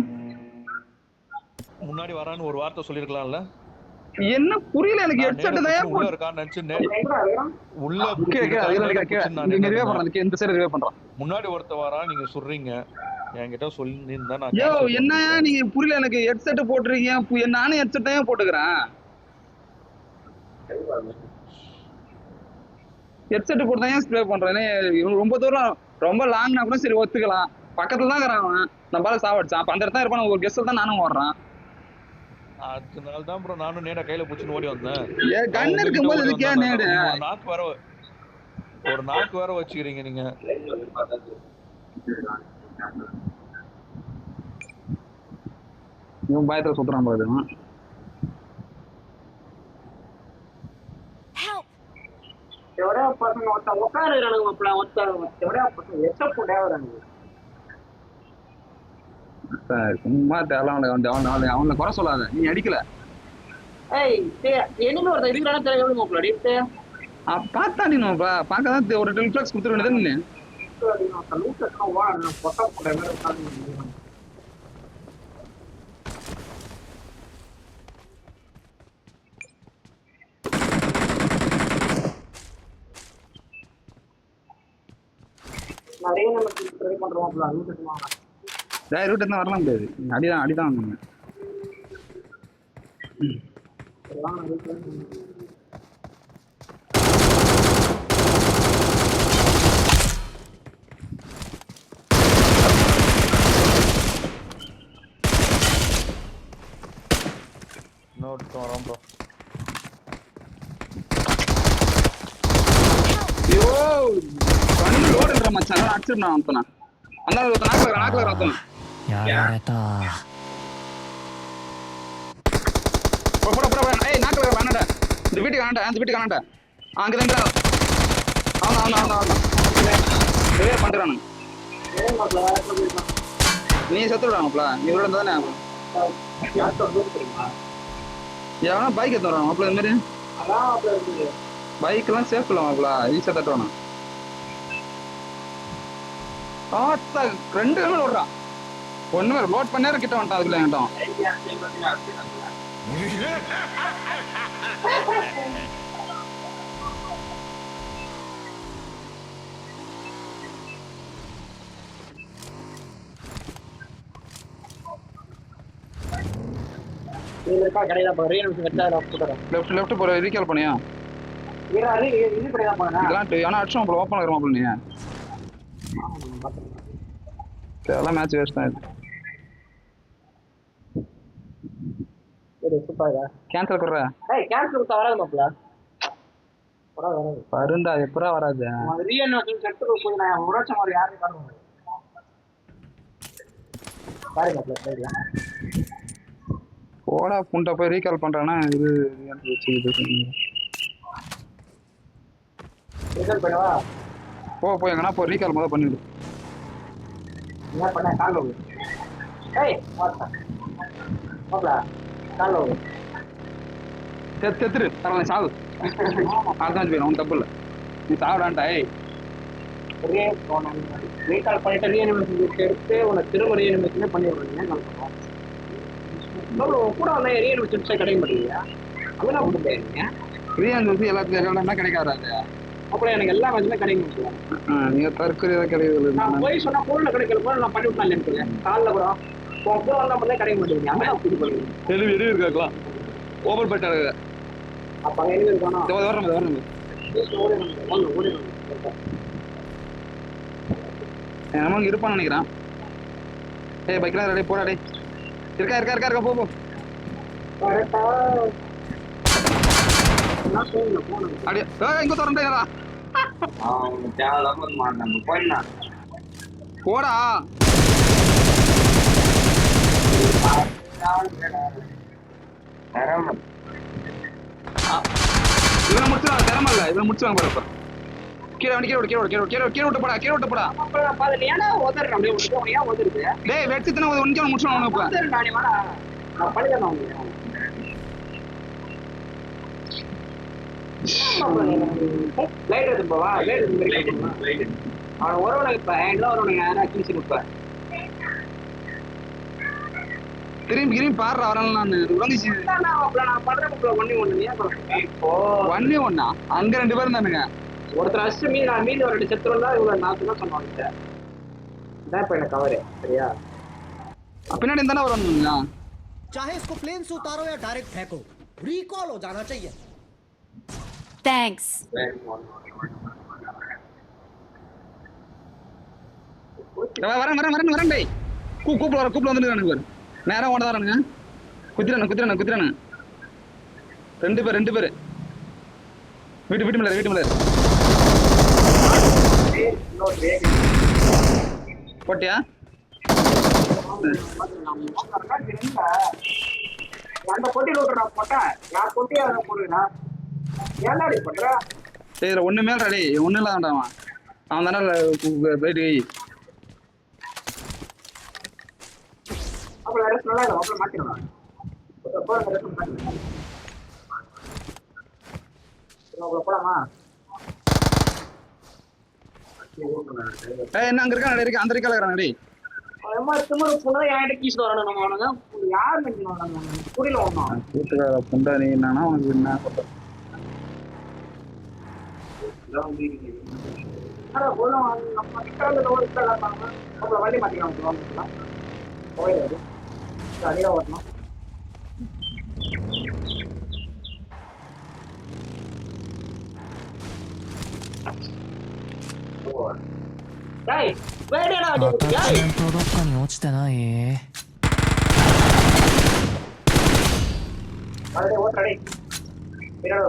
முன்னாடி வரான்னு ஒரு வார்த்தை சொல்லிருக்கலாம்ல. என்ன புரியல எனக்கு. ஹெட்செட் தான் உள்ள இருக்கான்னு நினைச்சு உள்ள இந்த சைடு ரிவே பண்றான். முன்னாடி ஒருத்த வரா நீங்க சொல்றீங்க என்கிட்ட சொல்லிருந்தா நான் யோ என்ன நீங்க புரியல எனக்கு. ஹெட்செட் போட்டுறீங்க நானும் ஹெட்செட் தான் போட்டுக்கிறேன். ஹெட்செட் போட்டு தான் ஸ்ப்ரே பண்றேன். ரொம்ப தூரம் ரொம்ப லாங்னா கூட சரி ஒத்துக்கலாம். பக்கத்துல தான் இருக்கிறான் அவன். நம்மளால சாவடிச்சான். அப்ப அந்த இடத்துல இருப்பான். ஒரு கெஸ்ட் தான் நானும் ஓடுறான். அதனால தான் ப்ரோ நானும் நேரா கையில புடிச்சுன்னு ஓடி வந்தேன். கன் இருக்கும்போது இதுக்கே நேடு ஒரு நாக்கு வேற வச்சுக்கிறீங்க நீங்க. இவன் பயத்துல சுத்துறான் பாரு. எவரோ பசங்க உட்காருறானுங்க மாப்ள. எவரோ பசங்க எச்ச போட்டே வரானுங்க. சும்மா தேவலாம் அவனை குறை சொல்லாத. நீ அடிக்கல. எனிமே ஒருத்தர் இருக்கிறானா தெரியல மாப்ள. அடிட்டு பார்த்தா நீ பார்க்கதான் ஒரு 10 ஃபிளாக்ஸ் கொடுத்துட வேண்டியது. நீ நிறைய நம்ம ட்ரை பண்றோம் மாப்ள. ரூட் தான் வரலாம் முடியாது. அடிதான் வாங்க. வரோம் ப்ரோ. ஐயோ கண்ணு லோடுன்ற மச்சான். அடிச்சிட்டு நான் வந்தேன். அந்த நாக்குல ரத்தம். நாக்குல வேணாடா. இந்த வீட்டுக்கு வேணாண்டா. அந்த வீட்டுக்கு வேணாண்டா. அங்கதான் அவன் பண்றானு. நீ செத்துடுவாங்கப்பா. நீ உள்ள தானே எவனா பைக் எடுத்து வரான் மாப்பிள்ள. இந்த மாதிரி பைக் எல்லாம் சேஃப் இல்ல மாப்பிள்ள. ஈஸியா தட்டுவானா. 2 கிலோ ஓடுறான். ஒண்ணுமே லோட் பண்ண நேரம் கிட்ட வந்துட்டான். அதுக்குள்ள என்கிட்ட லெஃப்ட் போற ரீகால் பண்ணியா? ஆனா அடிச்சோம் மாப்பிள்ள. ஓப்பன் ஆகிற மாப்பிள்ள. நீ எல்லாம் மேட்ச் வேஸ்ட் தான். கேன்சல் பண்ற. கேன்சல் வராது மாப்ள. வருண்டா எப்பரா வராது. ரியல் செட் போய் நான் உரச்ச மாதிரி யாரும் காணுங்க. பாருங்க மாப்ள சரியா. போடா புண்டா போய் ரீகால் பண்றானா. இது ரீகால் பண்ணவா? போய் எங்கனா போ. ரீகால் முதல்ல பண்ணிடு. என்ன பண்ண கால் லோ. வாடா மாப்ள கால் லோ. செத்துரு பரவாயில்ல சாவு அதான் போயிடும் உன் தப்பு இல்லை நீ சாவிடான்டா ஏய் ரீகால் பண்ணிட்டு ரீஅனிமேஷன் எடுத்து உனக்கு திரும்ப ரீஅனிமேஷனே பண்ணி விடுறீங்க கூட வந்து ரீஅனிமேஷன் கிடைக்க மாட்டேங்குது அதெல்லாம் கொண்டு போயிருங்க ரீஅன் வந்து எல்லாத்துக்கும் கிடைக்காது அப்புறம் எனக்கு எல்லா மேட்சுமே கிடைக்க முடியும் நீங்க தற்கொலை கிடையாது நான் போய் சொன்னா போன்ல கிடைக்கல போல நான் பண்ணி விட்டான் எனக்கு காலில் கூட கூட வந்தா மட்டும் கிடைக்க மாட்டேங்குது அதான் அப்படி பண்ணுங்க தெளிவு எது இருக்கலாம் ஓபன் பண்ணிட்டாரு அப்ப அங்கே எங்க இருக்கானா வரணும் நமக்கு இருப்பான்னு நினைக்கிறான் ஏய் பைக்லாம் ரெடி போடா டே இருக்கா போ அப்படியே இங்க திறந்தா போடா இவனை முடிச்சுவாங்க திறமல்ல இவனை முடிச்சுவாங்க பாரு கீழே விட்டு போடா ஏன்னா உதறேன் அப்படியே ஏன் உதருது டேய் வெட்சத்தின ஒன்று முடிச்சுவாங்க இப்ப நானே வேணா நான் பண்ணிதான் லைட் எடுத்து போவா லைட் அவன் ஒருவனை இப்ப ஒருவனை யாரா கீழ்ச்சி நிற்ப திரும்பி பாடுற வரலாம் நான் உடஞ்சிச்சு நான் பண்றேன் ஒன்னே ஒன்னா அங்க 2 பேரும் தானுங்க ஒருத்தர் அஷ்டமி நான் மீதி ஒரு 2 செத்துருந்தா இவ்வளவு நான் தான் சொன்னாங்க இதான் இப்ப எனக்கு கவரு சரியா பின்னாடி தானே வருவானுங்களா चाहे इसको प्लेन से उतारो या डायरेक्ट फेंको रिकॉल हो जाना चाहिए Thanks. வரேன் டேய் கூப்பிட வந்துருக்கானுங்க நேரம் ஓட வரானுங்க குத்திரானு 2 பேர் வீட்டு மேல போட்டியா அந்த பொட்டி லோட்டா போட்டேன் யார் பொட்டியா போடுறா ஏன்டாடி பண்ற சரி ஒண்ணு மேல ரெடி ஒண்ணு இல்ல வேண்டாமா அவன் தானே போயிட்டு அப்புறம் ரெஸ்ட் நல்லா இல்லை அப்புறம் மாத்திடலாம் போலாமா என்ன அங்க இருக்கா அந்த இருக்கால இருக்கிறான் டேய் யார் புரியல ஒண்ணும் கூட்டுக்கார புண்டா நீ என்னன்னா உனக்கு என்ன வண்டி மாத்திக்கலாம் போயிடாது அதிகா வரணும் டேய் வேடேடா டேய் どっかに落ちてない அடே ஓட்டடே பின்னாடி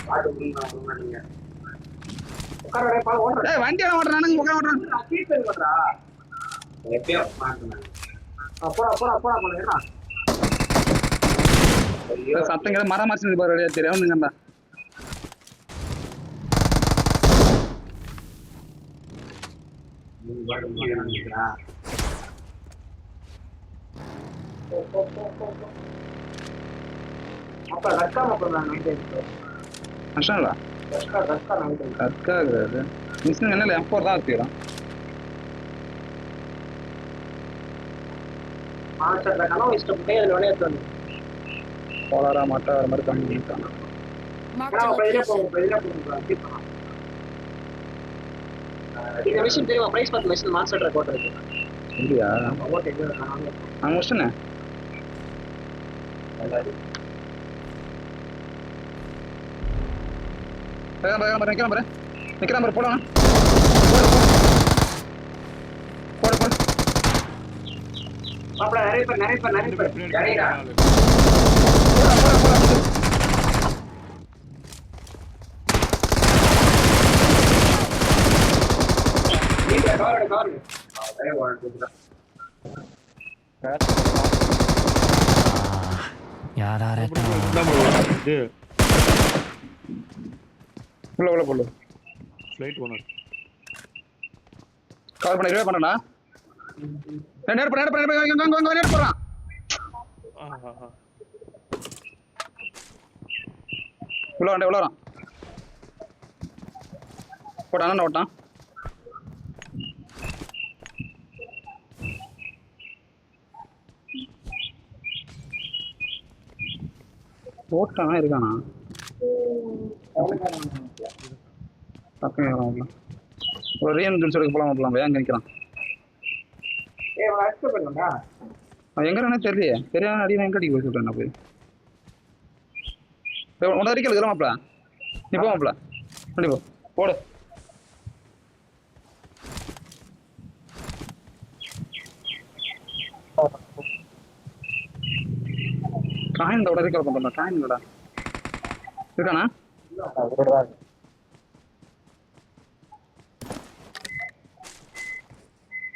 வாட்டு நீங்க உட்காரடே பா ஓட்டடா டேய் வண்டி ஓட்டறானுங்க ஓட்டறான் நான் கீழ போறடா எப்படியோ மாட்டேன் போடா பண்ணுடா சத்தம் கேட மரம் மாசினது பாரு ரெடியா தெரியாதுங்கடா அப்ப ரக்காம பண்ணாங்க அஷாலா கற்காகிறது மிஷின் என்ன M4 தான் வச்சுக்கிறான் மாஸ்டர் கனவு இஷ்டப்பட்டே அதுல விளையாட்டு வந்து போலாரா மாட்டா வர மாதிரி கம்மி பண்ணிட்டான் Marked a location. இந்த விஷயம் தெரியுமா பிரைஸ் 10 லட்சம் மாஸ்டர் ரெக்கார்ட் இருக்கு இல்லையா ஓகே நான் முடிச்சேனே நிக்கிறான் பாரு போலாம் போடு மாப்ள நிறைய பேர் ஜடைடா நீங்க கவர் அதே வாழ்ந்துடாやられた உள்ள போடு ஃப்ளைட் ஓனர் கால் பண்ணி ரிவே பண்ணடா நேர் போறான் உள்ள வரான் போட்டான் ஓட்டான் ஓட்டானா இருக்கானா பக்கம் ஒரு ரீஎன் சொல்லிக்க போலாம் ஏன் நிற்கிறான் எங்கன்னு தெரியலையே தெரியாம அடி எங்க அடிக்க போய் சொல்றேன் நான் போய் உன்ன வரைக்கும் இருக்கிற மாப்பிள நீ போ மாப்பிள வண்டி போ போடு காயின் இந்த உடனே கால் பண்றேன் காயின் இல்லடா இருக்கானா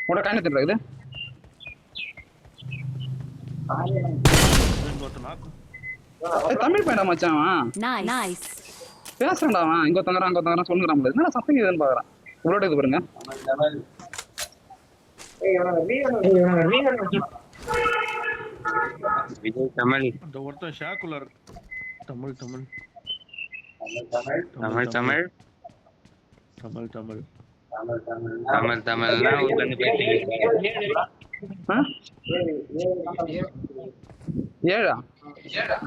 உட காயின் எத்தனை இருக்குது தமிழ் பையனா மச்சான் Nice. பேசுறேன்டா அவன் இங்க தங்குறான் சொல்லுறான் என்ன சத்தம் இதுன்னு பாக்குறான் உங்களோட இது பாருங்க விஜய் தமிழ் இந்த ஒருத்தன் ஷாக்குள்ள இருக்கு தமிழ் தமிழ் தமிழ் தமிழ் தமிழ் தமிழ் தமிழ் தமிழ்னா ஊர்ல இருந்து பேசுறீங்க ஏழா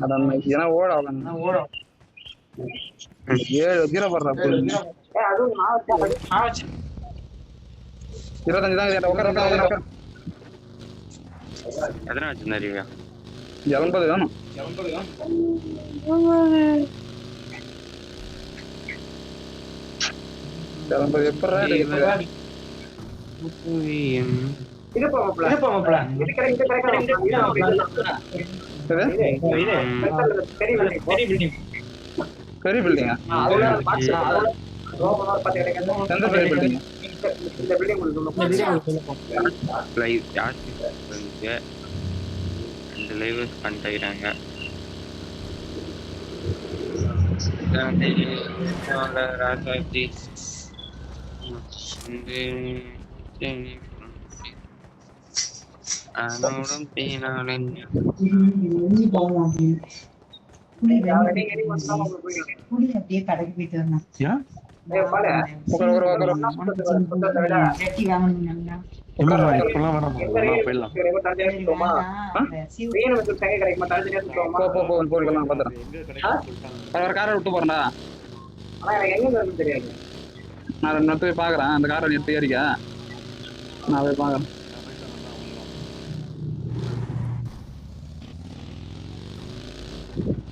அதான் ஏன்னா ஓட ஏழு கீரை போடுறா 25 தான் உட்கார எத்தனை வச்சிருந்தாரியா 80 வேணும் பெரிய பில்டிங்கா எந்த பெரிய பில்டிங் லைவ் ரெண்டு லைவ் பண்ணிட்டாங்க ராசாத்தி அனோடும் பீனாலன் அப்படியே கடைக்கு போயிட்டு வரணும் காரை விட்டு போறேன்டா நான் 2 போய் பாக்குறேன் அந்த காரை எடுத்து ஏறிக்க நான் போய் பாக்குறேன்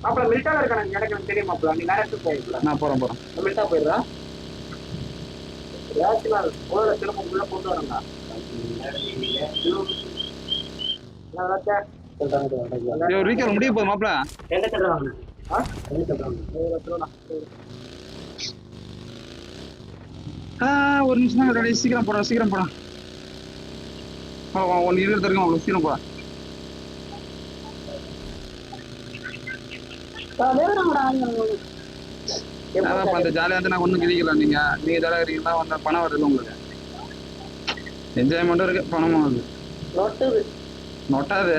அப்புறம் மில்டால இருக்கானு எனக்கு தெரியுமாப்ல நீ வேற இடத்துக்கு போயிடலாம் நான் போறேன் மில்டா போயிடுறா யாச்சுனால் உள்ள திரும்ப உள்ள கொண்டு வரேன்டா ரீகால் முடிய போகுது மாப்பிள என்ன சொல்றாங்க என்ன சொல்றாங்க ஒரு நிமிஷம் தான் சீக்கிரம் போடா ஒன்னு இருபது இருக்கும் அவ்வளவு சீக்கிரம் போடா அந்த ஜாலியா வந்து நான் ஒண்ணும் கிடைக்கல நீங்க ஜாலியா இருக்கீங்களா வந்த பணம் வருது உங்களுக்கு என்ஜாய்மெண்ட்டும் இருக்கு பணமும் வருது நொட்டாது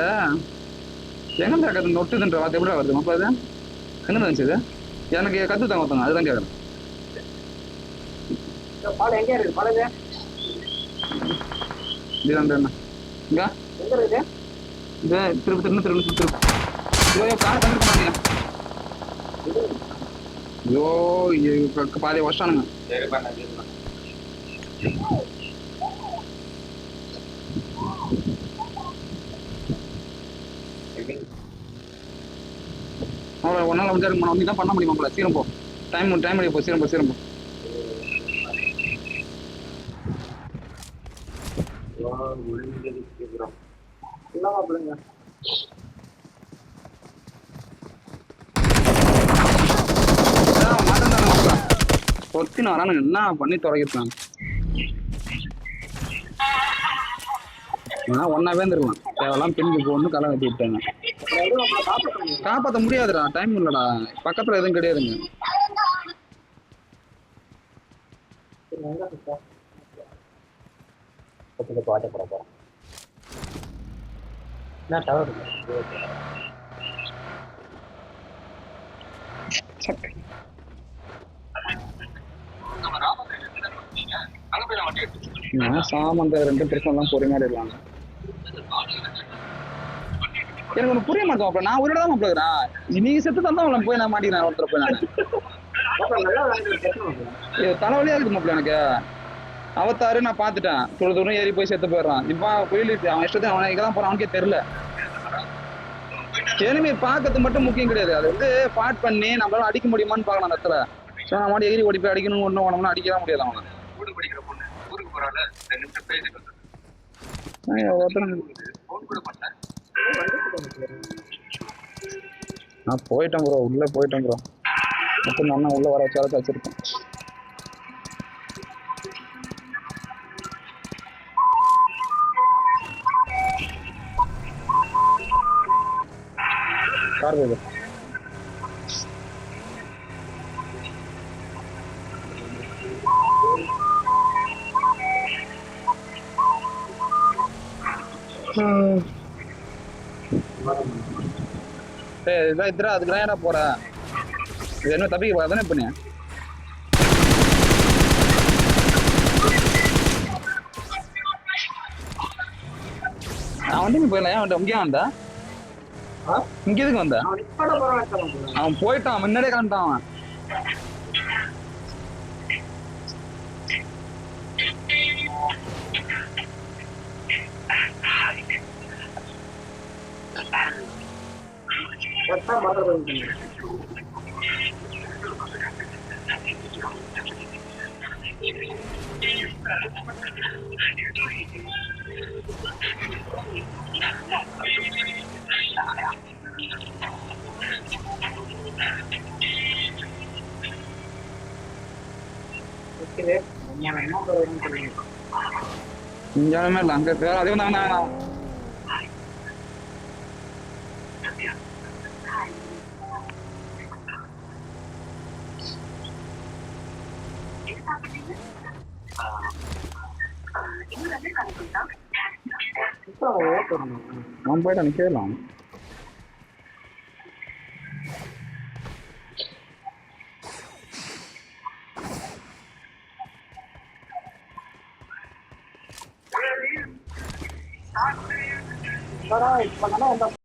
எங்க கேட்கறது நொட்டுதுன்ற வார்த்தை எப்படி வருது மாப்பிள அது எங்க இருந்துச்சு இது எனக்கு கத்து தாங்க ஒருத்தவங்க அதுதான் கேட்கறேன் பால் எங்க இருக்கு பால் இதுதான் என்ன இங்க எங்க இருக்கு இது திருப்பி ஐயோ கார் தந்துருக்க மாட்டீங்க ஐயோ பாதி வருஷானுங்க அவ்வளோ ஒன்னால முடிஞ்சாரு ஒன்னி தான் பண்ண முடியுமா போல சீரம் போ டைம் போ சீரம் போ ஒத்தின வரானுங்க என்ன பண்ணி துறைக்கிறாங்க ஒன்னாவே இருந்திருக்கலாம் தேவையெல்லாம் பிரிஞ்சு போகணும் களை வெட்டி விட்டாங்க காப்பாற்ற முடியாதுடா டைம் இல்லடா பக்கத்துல எதுவும் கிடையாதுங்க டவர் நான் சாமந்த 2 பிரச்சனை தான் பொறுமையா இருக்காங்க. எனக்கு ஒண்ணு புரிய மாட்டோம். அப்ப நான் ஒரு இடம் தான் போகிறேன். நீங்க செத்து தந்தா உங்களை போய் நான் மாட்டிக்கிறேன் ஒருத்தர போய் நான். தலைவலியா இருக்கு மாப்பிள்ள எனக்கு. அவத்தாரு நான் பாத்துட்டேன். தூரம் ஏறி போய் செத்து போயிடுறான். இப்ப போயிட்டு அவன் இஷ்டத்தை அவன் எங்கதான் போறான் அவனுக்கே தெரியல. எனிமே பாக்கிறது மட்டும் முக்கியம் கிடையாது. அது வந்து பாட் பண்ணி நம்மளால அடிக்க முடியுமான்னு பாக்கலாம் அந்த இடத்துல. நான் மாடி எகிரி ஓடி போய் அடிக்கணும் ஒண்ணு உடம்புனா அடிக்கலாம் முடியாது அவனை. நான் போயிட்டேன் ப்ரோ, உள்ள போயிட்டேன் ப்ரோ. மொத்தம் அண்ணா உள்ள வர வச்சிருக்கேன். கார் போகுது. இதான் இதுரா அதுக்கு ஏன்னா போற இது என்ன தப்பிக்க போறா தானே பண்ணி அவன் வந்து போயிடலாம். அவன் இங்கே வந்தா இங்க எதுக்கு வந்த? அவன் போயிட்டான் முன்னாடியே காண்டான் அவன். இங்கே இல்லை அங்கே அதே வந்து அவன் போயிட்டு நிக்கலாம். இப்ப